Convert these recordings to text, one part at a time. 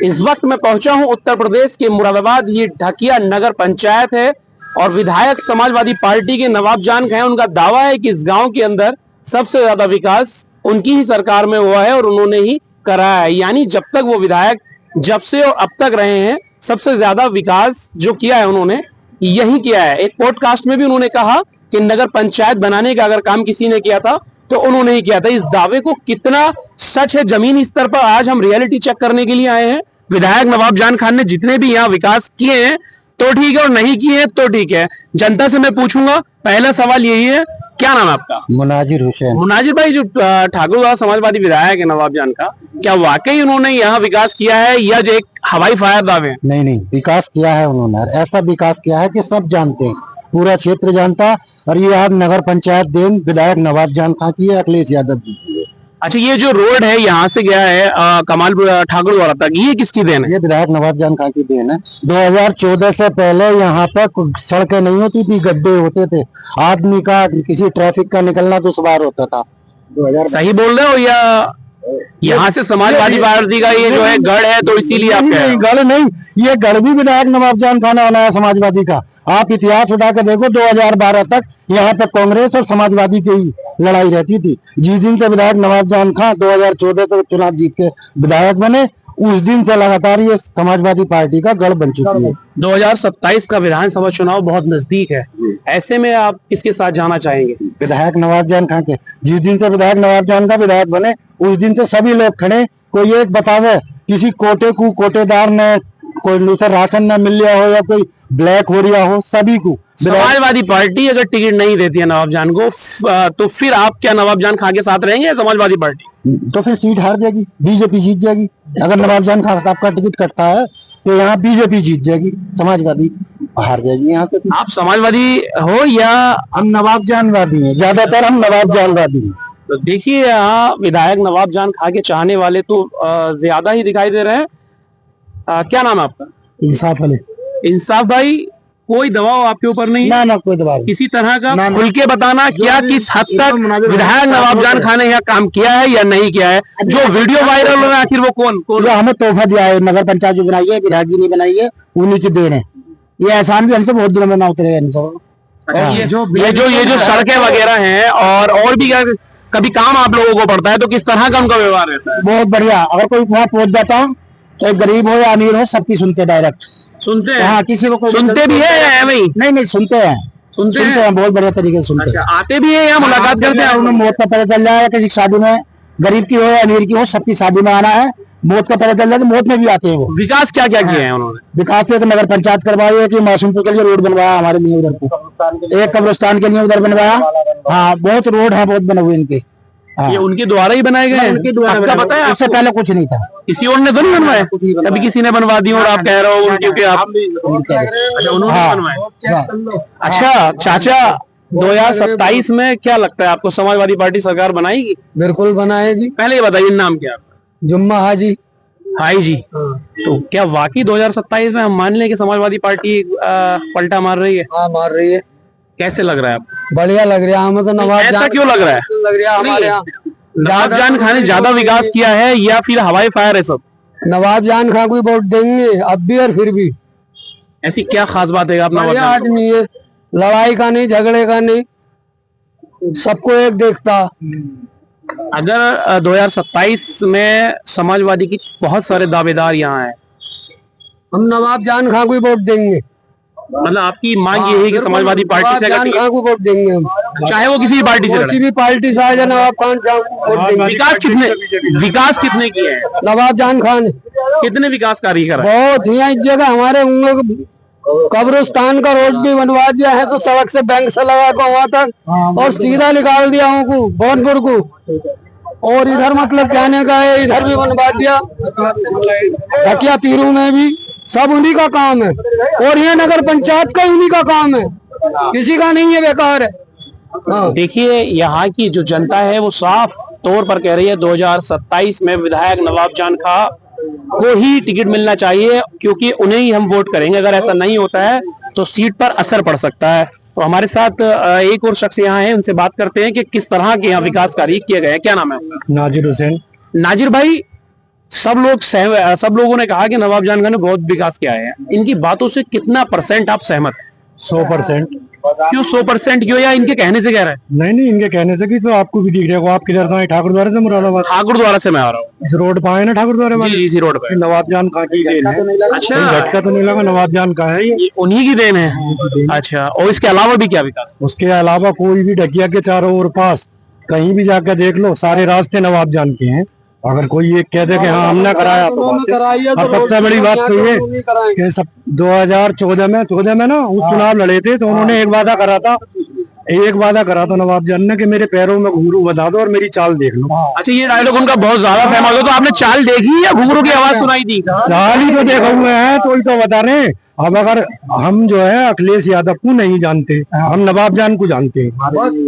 इस वक्त मैं पहुंचा हूं उत्तर प्रदेश के मुरादाबाद, ये ढकिया नगर पंचायत है और विधायक समाजवादी पार्टी के नवाब जान खान, उनका दावा है कि इस गांव के अंदर सबसे ज्यादा विकास उनकी ही सरकार में हुआ है और उन्होंने ही कराया है। यानी जब तक वो विधायक जब से और अब तक रहे हैं, सबसे ज्यादा विकास जो किया है उन्होंने यही किया है। एक पॉडकास्ट में भी उन्होंने कहा कि नगर पंचायत बनाने का अगर काम किसी ने किया था तो उन्होंने ही किया था। इस दावे को कितना सच है जमीनी स्तर पर आज हम रियलिटी चेक करने के लिए आए हैं। विधायक नवाब जान खान ने जितने भी यहाँ विकास किए हैं तो ठीक है और नहीं किए हैं तो ठीक है। जनता से मैं पूछूंगा, पहला सवाल यही है, क्या नाम है आपका? मुनाजिर हुसैन। मुनाजिर भाई, जो ठाकुर समाजवादी विधायक है नवाब जान का, क्या वाकई उन्होंने यहाँ विकास किया है या जो एक हवाई फायर दावे हैं? नहीं, विकास किया है उन्होंने। ऐसा विकास किया है कि सब जानते हैं, पूरा क्षेत्र जानता। और ये आज नगर पंचायत देन विधायक नवाब जान खान की है, अखिलेश यादव जी की है। अच्छा, ये जो रोड है यहाँ से गया है कमालपुर ठाकुर द्वारा तक, ये किसकी देन है? ये विधायक नवाब जान खान की देन है। 2014 से पहले यहाँ पर सड़कें नहीं होती थी, गड्ढे होते थे। आदमी का किसी ट्रैफिक का निकलना दुश्वार होता था। 2000 सही बोल रहे हो या यहाँ से समाजवादी पार्टी का ये जो है गढ़ है तो इसीलिए आप कह रहे हो? गढ़ नहीं, ये गढ़ भी विधायक नवाब जान खान ने बनाया समाजवादी का। आप इतिहास उठा के देखो, 2012 तक यहाँ पे कांग्रेस और समाजवादी की ही लड़ाई रहती थी। जिस दिन से विधायक नवाब जान खान 2014 तक चुनाव जीत के विधायक बने, उस दिन से लगातार ये समाजवादी पार्टी का गढ़ बन चुकी है। 2027 का विधानसभा चुनाव बहुत नजदीक है, ऐसे में आप किसके साथ जाना चाहेंगे? विधायक नवाब जान खान के। जिस दिन से विधायक नवाब जान का विधायक बने, उस दिन से सभी लोग खड़े। कोई एक बतावे किसी कोटे को कोटेदार ने कोई दूसरा राशन न मिल रहा हो या कोई ब्लैक हो रहा हो, सभी को। समाजवादी पार्टी अगर टिकट नहीं देती है नवाब जान को तो फिर आप क्या नवाब जान खान के साथ रहेंगे या समाजवादी पार्टी? तो फिर सीट हार जाएगी, बीजेपी जीत जाएगी। अगर नवाब जान खान साहब का टिकट कटता है तो यहाँ बीजेपी जीत जाएगी, समाजवादी हार जाएगी यहाँ से। आप समाजवादी हो या? हम नवाब जानवादी हैं, ज्यादातर हम नवाब जानवादी हैं। तो देखिए, यहाँ विधायक नवाब जान खान के चाहने वाले तो ज्यादा ही दिखाई दे रहे हैं। क्या नाम है आपका? इंसाफ अली। इंसाफ भाई, कोई दबाव आपके ऊपर नहीं? ना कोई दबाव किसी तरह का। खुल के बताना, क्या किस हद तक विधायक नवाब जान खान ने यहाँ काम किया है या नहीं किया है? जो वीडियो वायरल हो रहा है, आखिर वो कौन? हमें तोहफा दिया है, नगर पंचायत जो बनाई है, विधायक जी ने बनाई है, उन्हीं की देन है। ये एहसान भी हमसे बहुत दिनों में ना उतरेगा। ये जो सड़कें वगैरह हैं और भी कभी काम आप लोगों को पड़ता है तो किस तरह का उनका व्यवहार रहता है? बहुत बढ़िया। अगर कोई वहाँ पहुंच जाता हूँ, तो गरीब हो या अमीर हो, सबकी सुनते डायरेक्ट। सुनते हैं? हाँ, किसी को सुनते भी है या नहीं? नहीं, सुनते हैं। सुनते हैं बहुत बढ़िया तरीके से सुनते हैं। आते भी है या मुलाकात करते हैं? उन्हें मौत का पता चल जाए, किसी शादी में, गरीब की हो या अमीर की हो, सबकी शादी में आना है। मौत का पता चल जाए तो मौत में भी आते हैं वो। विकास क्या क्या किए हैं उन्होंने? विकास से नगर पंचायत करवाई है कि मासूमपुर के लिए रोड बनवाया हमारे लिए, उधर को एक कब्रिस्तान के लिए उधर बनवाया। हाँ, बहुत रोड है, बहुत बने हुए इनके। ये उनके द्वारा ही बनाए गए हैं? उनके द्वारा पता है? उससे पहले कुछ नहीं था, किसी और ने तो नहीं बनवाया? कभी किसी ने बनवा दी और आप कह रहे हो क्योंकि आप? अच्छा, उन्होंने बनवाया। अच्छा चाचा, 2027 में क्या लगता है आपको, समाजवादी पार्टी सरकार बनाएगी? बिल्कुल बनाएगी। पहले ये बताइए, नाम क्या है आपका? जुम्मा हाजी। हाई जी। तो क्या वाकई 2027 में हम मान लें कि समाजवादी पार्टी पलटा मार रही है? हाँ, मार रही है। कैसे लग रहा है आपको? बढ़िया लग रहा है हमें तो। नवाब ऐसा क्यों लग रहा है? लग रहा है हमारे यहाँ नवाब जान खान ने ज्यादा विकास किया है या फिर हवाई फायर है सब? नवाब जान खान को वोट देंगे अब भी और फिर भी। ऐसी क्या खास बात है? आप नवाब जान आदमी है, लड़ाई का नहीं, झगड़े का नहीं, सबको एक देखता। अगर 2027 में समाजवादी की बहुत सारे दावेदार यहाँ हैं, हम नवाब जान खान को वोट देंगे। मतलब आपकी मांग ये है कि समाजवादी पार्टी से जान खान को वोट देंगे हम, चाहे वो किसी भी पार्टी से? किसी भी पार्टी से आए, नवाब खान वोट देंगे। विकास कितने किए हैं नवाब जान खान? कितने विकास कार्य करा? बहुत ही। इस जगह हमारे कब्रिस्तान का रोड भी बनवा दिया है, तो सड़क से बैंक से लगा को वहां तक और सीधा निकाल दिया उनको भवनपुर को। और इधर मतलब कहने का है, इधर भी बनवा दिया, ढकिया पीरू में भी। सब उन्हीं का काम है और ये नगर पंचायत का उन्हीं का काम है, किसी का नहीं है, बेकार है। देखिए, यहाँ की जो जनता है वो साफ तौर पर कह रही है 2027 में विधायक नवाब जान खान को ही टिकट मिलना चाहिए, क्योंकि उन्हें ही हम वोट करेंगे। अगर ऐसा नहीं होता है तो सीट पर असर पड़ सकता है। तो हमारे साथ एक और शख्स यहाँ है, उनसे बात करते हैं कि किस तरह के यहाँ विकास कार्य किए गए हैं। क्या नाम है आपका? नाजिर हुसैन। नाजिर भाई, सब लोगों ने कहा कि नवाब जान खान ने बहुत विकास किया है। इनकी बातों से कितना % आप सहमत हैं? 100%। क्यों 100% क्यों, या इनके कहने से कह रहे हैं? नहीं, इनके कहने से कि तो आपको भी दिख रहा होगा। आप किधर से आए? ठाकुर द्वारा से मुरादाबाद। ठाकुर द्वारा से मैं आ रहा हूँ। इस रोड पर आए ना ठाकुर द्वारा वाले? जी, इसी रोड पे। नवाब जान खान की देन है। अच्छा, कोई झटका तो नहीं लगा? नवाब जान का है ये उन्हीं की देन है। अच्छा, और इसके अलावा भी क्या विकास? उसके अलावा कोई भी ढकिया के चारों ओर पास कहीं भी जाकर देख लो, सारे रास्ते नवाब जान के हैं। अगर कोई ये कह दे कि हाँ हमने कराया तो बात है। और सबसे बड़ी बात तो ये कि सब 2014 में ना वो चुनाव लड़े थे, तो उन्होंने एक वादा करा था नवाब जान ने कि मेरे पैरों में घुंघरू बता दो और मेरी चाल देख लो। अच्छा, ये डायलॉग उनका बहुत ज्यादा फेमस हो, तो आपने चाल देखी या घुंघरू की आवाज सुनाई दी? चाल ही तो देखा हुए हैं, तो ही तो बता रहे हैं। अब अगर हम जो है अखिलेश यादव को नहीं जानते, हम नवाब जान को जानते हैं।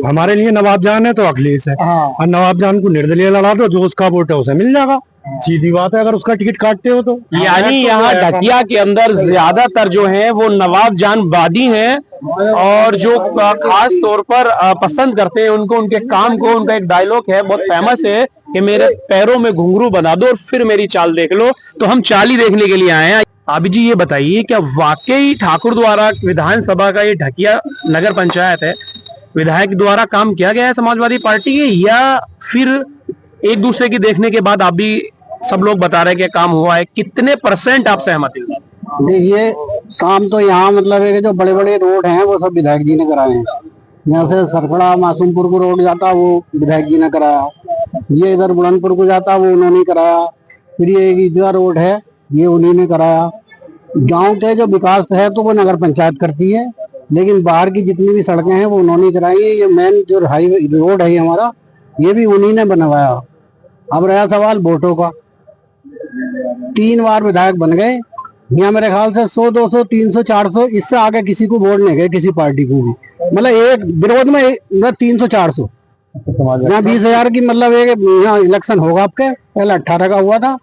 हमारे लिए नवाब जान है तो अखिलेश है, और नवाब जान को निर्दलीय लड़ा दो, जो उसका वोट है उसे मिल जाएगा। सीधी बात है, अगर उसका टिकट काटते हो तो। यानी यहाँ ढकिया के अंदर ज्यादातर जो है वो नवाब जान वादी हैं, और जो खास तौर पर पसंद करते हैं उनको, उनके काम को। उनका एक डायलॉग है बहुत फेमस है कि मेरे पैरों में घुंघरू बना दो और फिर मेरी चाल देख लो। तो हम चाल ही देखने के लिए आए हैं। आबिद जी, ये बताइए, क्या वाकई ठाकुर द्वारा विधानसभा का ये ढकिया नगर पंचायत है, विधायक द्वारा काम किया गया है समाजवादी पार्टी के, या फिर एक दूसरे की देखने के बाद आप भी सब लोग बता रहे हैं कि काम हुआ है? कितने % आप सहमत हैं? देखिए, काम तो यहाँ मतलब है कि जो बड़े बड़े रोड हैं वो सब विधायक जी ने कराए हैं। यहाँ से सरकड़ा मासूमपुर को रोड जाता वो विधायक जी ने कराया। ये इधर बुलंदपुर को जाता वो उन्होंने कराया। फिर ये ईदगाह रोड है, ये उन्हीं ने कराया। गांव के जो विकास है तो वो नगर पंचायत करती है, लेकिन बाहर की जितनी भी सड़कें हैं वो उन्होंने कराई है। ये मेन जो हाईवे रोड है हमारा, ये भी उन्हीं ने बनवाया। अब रहा सवाल वोटों का, 3 बार विधायक बन गए यहाँ। मेरे ख्याल से 100, 200, 300, 400, इससे आगे किसी को वोट नहीं गए, किसी पार्टी को भी। मतलब एक विरोध में 300, 400। यहाँ 20,000 की मतलब यहाँ इलेक्शन होगा आपके, पहले 18 का हुआ था,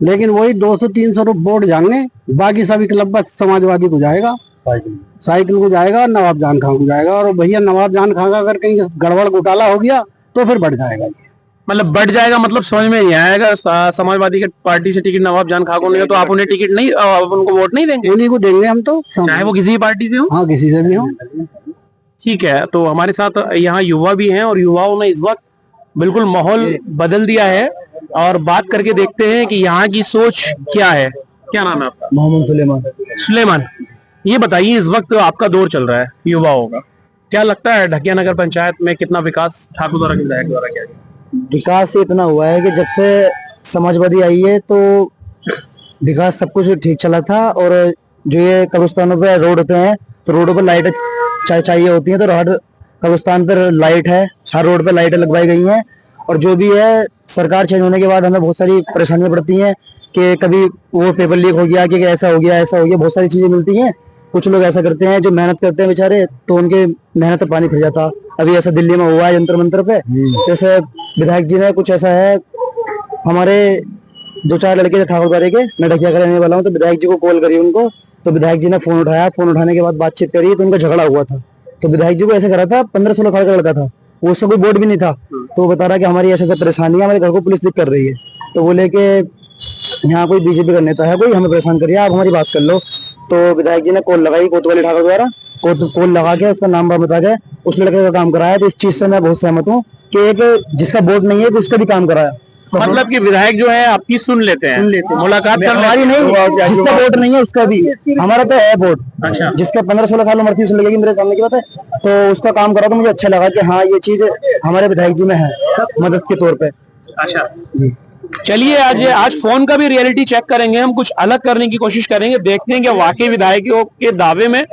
लेकिन वही 200, 300 वोट जाएंगे। बाकी सभी क्लब बस समाजवादी को जाएगा, साइकिल को जाएगा, नवाब जान खान को जाएगा। और भैया नवाब जान खान का अगर कहीं गड़बड़ घोटाला हो गया तो फिर बढ़ जाएगा। मतलब बढ़ जाएगा, मतलब समझ में नहीं आएगा। समाजवादी के पार्टी से टिकट नवाब जान खान को नहीं है तो आप उन्हें टिकट नहीं, आप उनको वोट नहीं देंगे? उन्हीं को देंगे हम तो, चाहे वो किसी भी पार्टी से हो। हाँ, किसी से भी हो। ठीक है, तो हमारे साथ यहाँ युवा भी हैं, और युवाओं ने इस वक्त बिल्कुल माहौल बदल दिया है। और बात करके देखते हैं कि यहाँ की सोच क्या है। क्या नाम है आपका? मोहम्मद सुलेमान। ये बताइए, इस वक्त आपका दौर चल रहा है युवाओं का, क्या लगता है ढकिया नगर पंचायत में कितना विकास ठाकुर द्वारा, विधायक द्वारा किया गया? विकास इतना हुआ है कि जब से समाजवादी आई है तो विकास सब कुछ ठीक चला था। और जो ये कब्रिस्तानों पे रोड होते हैं तो रोडों पर लाइट चाहिए होती है, तो हर कब्रिस्तान पर लाइट है, हर रोड पे लाइटें लगवाई गई हैं। और जो भी है, सरकार चेंज होने के बाद हमें बहुत सारी परेशानियां पड़ती हैं कि कभी वो पेपर लीक हो गया, कि ऐसा हो गया, बहुत सारी चीजें मिलती हैं। कुछ लोग ऐसा करते हैं जो मेहनत करते हैं बेचारे, तो उनके मेहनत पर पानी फिर जाता। अभी ऐसा दिल्ली में हुआ है जंतर मंतर पे, जैसे विधायक जी ने कुछ ऐसा है, हमारे 2-4 लड़के थे ठाकुर द्वारे के, मैं ढकिया का रहने वाला हूँ, तो विधायक जी को कॉल करी उनको, तो विधायक जी ने फोन उठाया। फोन उठाने के बाद बातचीत करी तो उनका झगड़ा हुआ था। तो विधायक जी को ऐसे करा था, 15-16 साल का लड़का था, वो उसका कोई वोट भी नहीं था। तो वो बता रहा कि हमारी ऐसे परेशानी है, हमारे घर को पुलिस कर रही है। तो वो लेके यहाँ कोई बीजेपी का नेता है कोई, हमें परेशान करिए, आप हमारी बात कर लो। तो विधायक जी ने कॉल लगाई कोतवाली ठाकुर द्वारा, कॉल लगा के उसका नाम बता के उस लड़के का काम कराया। तो इस चीज से मैं बहुत सहमत हूँ कि एक जिसका वोट नहीं है तो उसका भी काम कराया। तो मतलब कि विधायक जो है आपकी सुन लेते हैं, मुलाकात कर, हमारी नहीं, जिसका वोट नहीं है उसका भी, हमारा तो है वोट। अच्छा, जिसका 15-16 साल उम्र थी उसे लगेगी मेरे सामने की बात है, तो उसका काम करा तो मुझे अच्छा लगा कि हाँ ये चीज हमारे विधायक जी में है मदद के तौर पे। अच्छा जी, चलिए आज फोन का भी रियलिटी चेक करेंगे, हम कुछ अलग करने की कोशिश करेंगे, देखते हैं कि वाकई विधायकों के दावे में,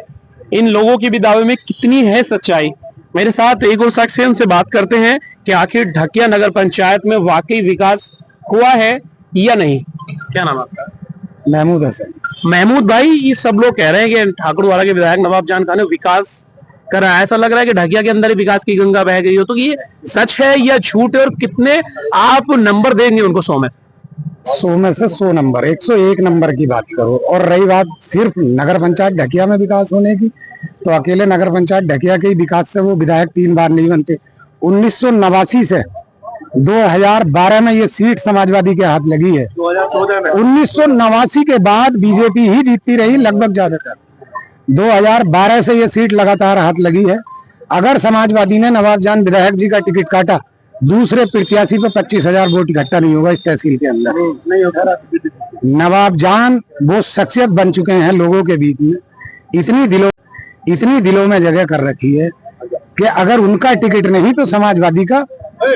इन लोगों के भी दावे में कितनी है सच्चाई। मेरे साथ एक और शख्स है, उनसे बात करते हैं कि आखिर ढकिया नगर पंचायत में वाकई विकास हुआ है या नहीं। क्या नाम आपका? महमूद हसन। महमूद भाई, ये सब लोग कह रहे हैं कि ठाकुर द्वारा के विधायक नवाब जान खान ने विकास करा, ऐसा लग रहा है कि ढकिया के अंदर ही विकास की गंगा बह गई हो, तो ये सच है या झूठ है, और कितने आप नंबर देंगे उनको 100 में? 100 में से 100 नंबर, 101 नंबर की बात करो। और रही बात सिर्फ नगर पंचायत ढकिया में विकास होने की, तो अकेले नगर पंचायत ढकिया के विकास से वो विधायक 3 बार नहीं बनते। 1989 से 2012 में ये सीट समाजवादी के हाथ लगी है। 2014 में 1989 के बाद बीजेपी ही जीतती रही लगभग ज्यादातर। 2012 से ये सीट लगातार हाथ लगी है। अगर समाजवादी ने नवाबजान विधायक जी का टिकट काटा, दूसरे प्रत्याशी पे 25,000 वोट इकट्ठा नहीं होगा इस तहसील के अंदर। नहीं होगा। नवाबजान वो शख्सियत बन चुके हैं लोगों के बीच में, इतनी दिलों में जगह कर रखी है कि अगर उनका टिकट नहीं तो समाजवादी का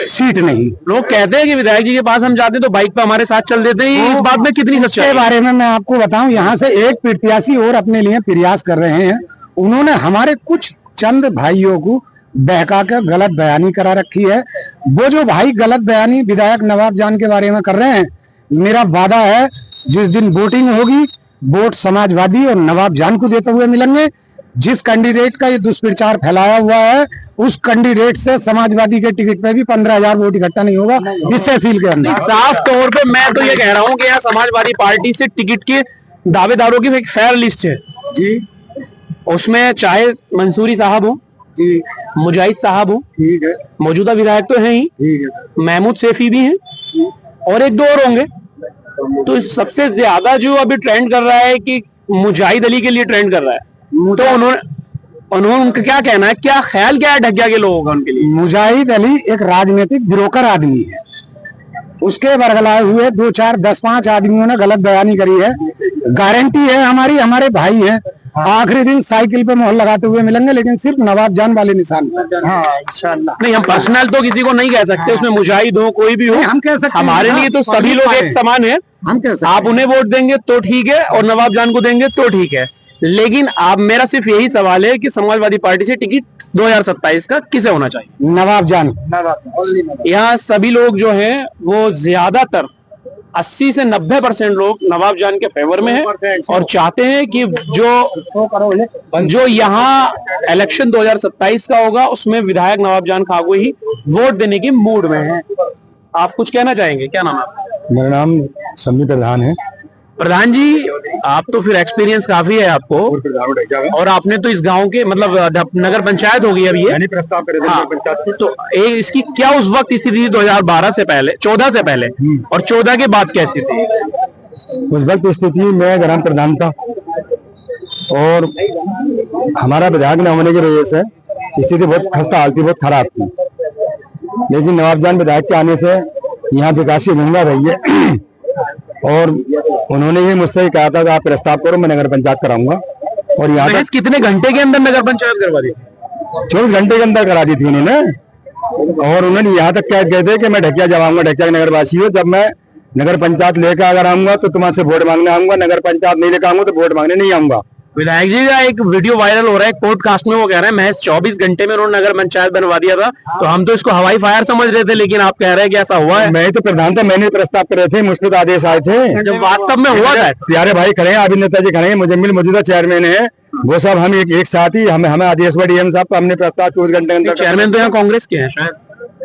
सीट नहीं। लोग कहते हैं कि विधायक जी के पास हम जाते हैं तो बाइक पे हमारे साथ चल देते हैं, इस बात में कितनी सच्चाई है? इसके बारे में मैं आपको बताऊं, यहाँ से एक प्रत्याशी और अपने लिए प्रयास कर रहे हैं। उन्होंने हमारे कुछ चंद भाइयों को बहका कर गलत बयानी करा रखी है। वो जो भाई गलत बयानी विधायक नवाबजान के बारे में कर रहे हैं, मेरा वादा है जिस दिन वोटिंग होगी, वोट समाजवादी और नवाबजान को देते हुए मिलेंगे। जिस कैंडिडेट का ये दुष्प्रचार फैलाया हुआ है, उस कैंडिडेट से समाजवादी के टिकट पे भी 15,000 वोट इकट्ठा नहीं होगा इस तहसील के अंदर। साफ तौर पे मैं तो ये कह रहा हूँ कि यहाँ समाजवादी पार्टी से टिकट के दावेदारों की एक फेयर लिस्ट है जी, उसमें चाहे मंसूरी साहब हो जी, मुजाहिद साहब हो, ठीक है, मौजूदा विधायक तो हैं ही, ठीक है, महमूद सैफी भी हैं और एक दो और होंगे। तो सबसे ज्यादा जो अभी ट्रेंड कर रहा है कि मुजाहिद अली के लिए ट्रेंड कर रहा है, तो उन्होंने उनका क्या कहना है, क्या ख्याल क्या है ढकिया के लोगों का उनके लिए? मुजाहिद अली एक राजनीतिक ब्रोकर आदमी है। उसके बरगलाए हुए 2, 4, 10, 5 आदमियों ने गलत बयानी करी है। गारंटी है हमारी, हमारे भाई हैं, आखिरी दिन साइकिल पे मोहर लगाते हुए मिलेंगे, लेकिन सिर्फ नवाबजान वाले निशान पर। हाँ, इंशाल्लाह। नहीं, हम पर्सनल तो किसी को नहीं कह सकते, उसमें मुजाहिद हो कोई भी हो, हम कह सकते हैं। हमारे लिए तो सभी लोग एक समान है। हम कह सकते आप उन्हें वोट देंगे तो ठीक है और नवाबजान को देंगे तो ठीक है, लेकिन आप, मेरा सिर्फ यही सवाल है कि समाजवादी पार्टी से टिकट 2027 का किसे होना चाहिए? नवाबजान। यहाँ सभी लोग जो हैं वो ज्यादातर 80 से 90% लोग नवाबजान के फेवर में हैं और चाहते हैं कि जो यहाँ इलेक्शन 2027 का होगा उसमें विधायक नवाबजान खागो ही वोट देने की मूड में है। आप कुछ कहना चाहेंगे? क्या नाम है आपका? मेरा नाम समी प्रधान है। प्रधान जी, आप तो फिर एक्सपीरियंस काफी है आपको, और आपने तो इस गांव के मतलब नगर पंचायत होगी अभी ये प्रस्ताव करे हाँ, तो इसकी क्या उस वक्त स्थिति थी 2012 से पहले, 14 से पहले, और 14 के बाद क्या स्थिति? उस वक्त स्थिति में ग्राम प्रधान था और हमारा विधायक न होने की वजह से स्थिति बहुत खस्ता हालत थी, बहुत खराब थी। लेकिन नवाबजान विधायक के आने से यहाँ विकास की गंगा रही है और उन्होंने ही मुझसे कहा था कि आप प्रस्ताव करो, मैं नगर पंचायत कराऊंगा। और यहाँ तक कितने घंटे के अंदर नगर पंचायत करवा दी? 24 घंटे के अंदर करा दी थी उन्होंने। और उन्होंने यहाँ तक कह गए थे कि मैं ढकिया जब आऊंगा, ढकिया नगर वासी हो, जब मैं नगर पंचायत लेकर अगर आऊंगा तो तुम्हारे वोट मांगने आऊंगा, नगर पंचायत नहीं लेकर आऊंगा तो वोट मांगने नहीं आऊंगा। विधायक जी का एक वीडियो वायरल हो रहा है पॉडकास्ट में, वो कह रहे हैं महज 24 घंटे में उन्होंने नगर पंचायत बनवा दिया था। तो हम तो इसको हवाई फायर समझ रहे थे, लेकिन आप कह रहे हैं कि ऐसा हुआ है। मैं तो प्रधान था, मैंने प्रस्ताव करे थे, मुझ पर आदेश आए थे। जब वास्तव में हुआ था, प्यारे भाई खड़े हैं, अभिनेता जी खड़े हैं, मुजम्मिल मौजूदा चेयरमैन है, वो सब हम एक साथ ही हमें आदेश हुआ डीएम साहब, हमने प्रस्ताव 24 घंटे के अंदर। चेयरमैन तो यहाँ कांग्रेस के हैं शायद?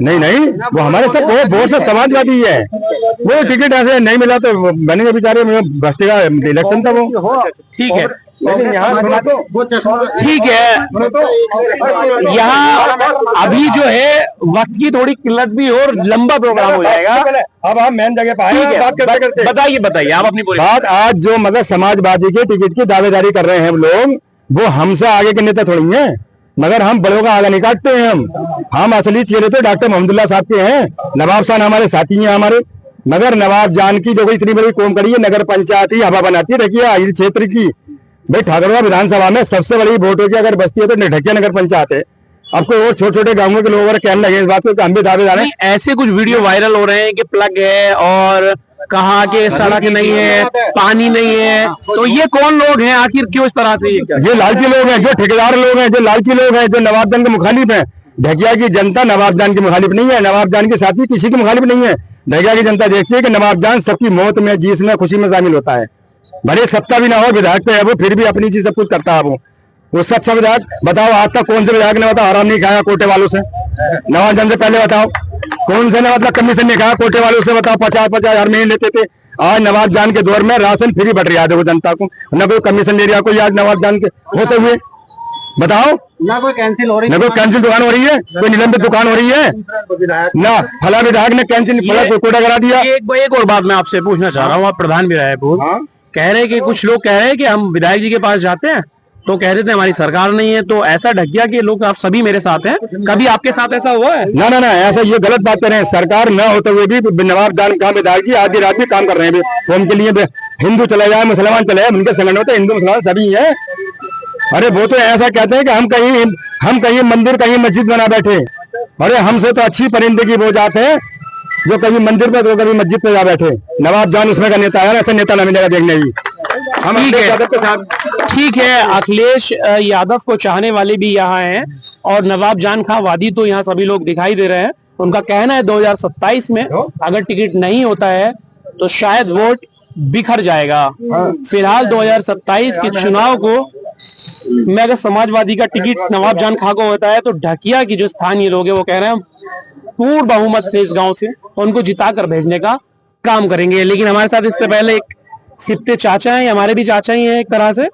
नहीं, वो हमारे सब बहुत से समाजवादी है। वो टिकट ऐसे नहीं मिला तो बनेंगे बेचारे, बस्ती का इलेक्शन था वो। ठीक है, लेकिन यहाँ ठीक है, यहाँ अभी जो है वक्त की थोड़ी किल्लत भी और लंबा प्रोग्राम हो जाएगा। अब हम मेन जगह पाए बात करते। बताइए आप अपनी पूरी बात। आज जो मतलब समाजवादी के टिकट की दावेदारी कर रहे हैं हम लोग, वो हमसे आगे के नेता थोड़ी हैं, मगर हम बड़ों का आगे नहीं काटते हैं। हम असली चेहरे तो डॉक्टर मोहम्मदुल्लाह साहब के हैं, नवाब साहब हमारे साथी हैं हमारे। मगर नवाबजान की जो इतनी बड़ी कौम करी है, नगर पंचायत ही हवा बनाती है ढकिया क्षेत्र की। भाई ठाकरवा विधानसभा में सबसे बड़ी वोटों की अगर बस्ती है तो ढकिया नगर पंचायत है। अब कोई और छोटे छोटे गांवों के लोग कहने लगे इस बात को, हम भी दावेदार हैं। ऐसे कुछ वीडियो वायरल हो रहे हैं कि प्लग है और कहाँ के सड़क नहीं है, पानी नहीं है, तो ये कौन लोग हैं आखिर, क्यों इस तरह से? ये लालची लोग हैं, जो ठेकेदार लोग हैं, जो लालची लोग हैं, जो नवाबजान के मुखालिफ हैं। ढकिया की जनता नवाबजान की मुखालिफ नहीं है, नवाबजान के साथी किसी की मुखालिफ नहीं है। ढकिया की जनता देखती है कि नवाबजान सबकी मौत में, जीत में, खुशी में शामिल होता है। भले सत्ता भी ना हो, विधायक तो है वो, फिर भी अपनी चीज सब कुछ करता है वो। उससे अच्छा विधायक बताओ आज तक कौन से विधायक ने बताओ हराम नहीं खाया कोटे वालों से? नवाबजान से पहले बताओ कौन से ने मतलब कमीशन नहीं खाया कोटे वालों से? बताओ 50-50 हर महीने लेते थे। आज नवाबजान के दौर में राशन फ्री बढ़ रहा है देखो जनता को, न कोई कमीशन ले रहा कोई आज नवाबजान के होते हुए। बताओ ना कोई कैंसिल हो रही ना कोई कैंसिल दुकान हो रही है, कोई निलंबित दुकान हो रही है ना, फला विधायक ने कैंसिल फला कोटा करा दिया। एक और बात मैं आपसे पूछना चाह रहा हूँ, आप प्रधान भी रहे पूर्व, कह रहे हैं कि कुछ लोग कह रहे हैं कि हम विधायक जी के पास जाते हैं तो कह देते हैं हमारी सरकार नहीं है, तो ऐसा ढकिया कि लोग आप सभी मेरे साथ हैं, कभी आपके साथ ऐसा हुआ है? ना ना ना, ऐसा ये गलत बात कर रहे हैं। सरकार न होते हुए भी नवाब जान खां विधायक जी आधी रात भी काम कर रहे हैं। वो उनके लिए हिंदू चले जाए मुसलमान चले जाए, उनके संगठन में तो हिंदू मुसलमान सभी है। अरे वो तो ऐसा कहते हैं कि हम कहीं मंदिर कहीं मस्जिद बना बैठे। अरे हमसे तो अच्छी परिंदगी वो जाते हैं जो कभी मंदिर पे तो कभी मस्जिद पे जा बैठे। नवाब जान उसमें का नेता है, ऐसा नेता ना मिलेगा देखने की। हम यादव के साथ ठीक है, अखिलेश यादव को चाहने वाले भी यहाँ हैं और नवाब जान खां वादी तो यहाँ सभी लोग दिखाई दे रहे हैं। उनका कहना है 2027 में अगर टिकट नहीं होता है तो शायद वोट बिखर जाएगा। फिलहाल 2027 के चुनाव को मैं अगर समाजवादी का टिकट नवाब जान खां को होता है तो ढकिया की जो स्थानीय लोग हैं वो कह रहे हैं पूर्ण बहुमत से इस गांव से उनको जिताकर भेजने का काम करेंगे। लेकिन हमारे साथ इससे पहले एक सिप्ते चाचा हैं, हमारे भी चाचा ही हैं एक तरह से,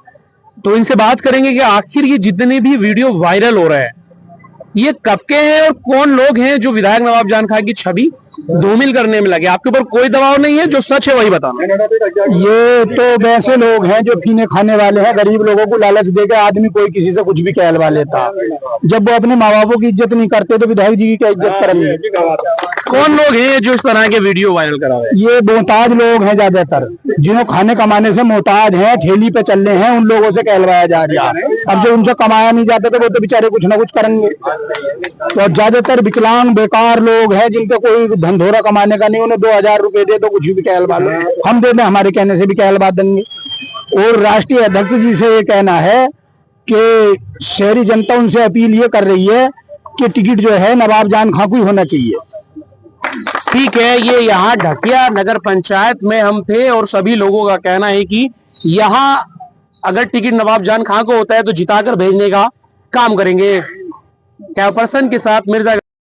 तो इनसे बात करेंगे कि आखिर ये जितने भी वीडियो वायरल हो रहे हैं ये कब के हैं और कौन लोग हैं जो विधायक नवाब जान खां की छवि धूमिल करने में लगे। आपके ऊपर कोई दबाव नहीं है, जो सच है वही बताना। ये तो वैसे लोग हैं जो पीने खाने वाले हैं, गरीब लोगों को लालच देकर आदमी कोई किसी से कुछ भी कहलवा लेता। जब वो अपने माँ बापों की इज्जत नहीं करते तो विधायक जी की क्या इज्जत करेंगे। कौन लोग हैं जो इस तरह के वीडियो वायरल करा रहे हैं? ये मोहताज लोग हैं ज्यादातर, जिन्होंने खाने कमाने से मोहताज हैं, ठेली पे चल रहे हैं, उन लोगों से कहलवाया जा रहा है। अब जो उनसे कमाया नहीं जाता तो वो तो बेचारे कुछ ना कुछ करेंगे। तो ज्यादातर विकलांग बेकार लोग हैं जिनका कोई धंधोरा कमाने का नहीं, उन्हें 2000 रुपए दे तो कुछ भी कहलवा लो, हम दे दें, हमारे कहने से भी कहलवा देंगे। और राष्ट्रीय अध्यक्ष जी से ये कहना है कि शहरी जनता उनसे अपील ये कर रही है कि टिकट जो है नवाब जान खां को ही होना चाहिए। ठीक है, ये यहाँ ढकिया नगर पंचायत में हम थे और सभी लोगों का कहना है कि यहाँ अगर टिकट नवाब जान खां को होता है तो जिताकर भेजने का काम करेंगे। कैमरा पर्सन के साथ मिर्जा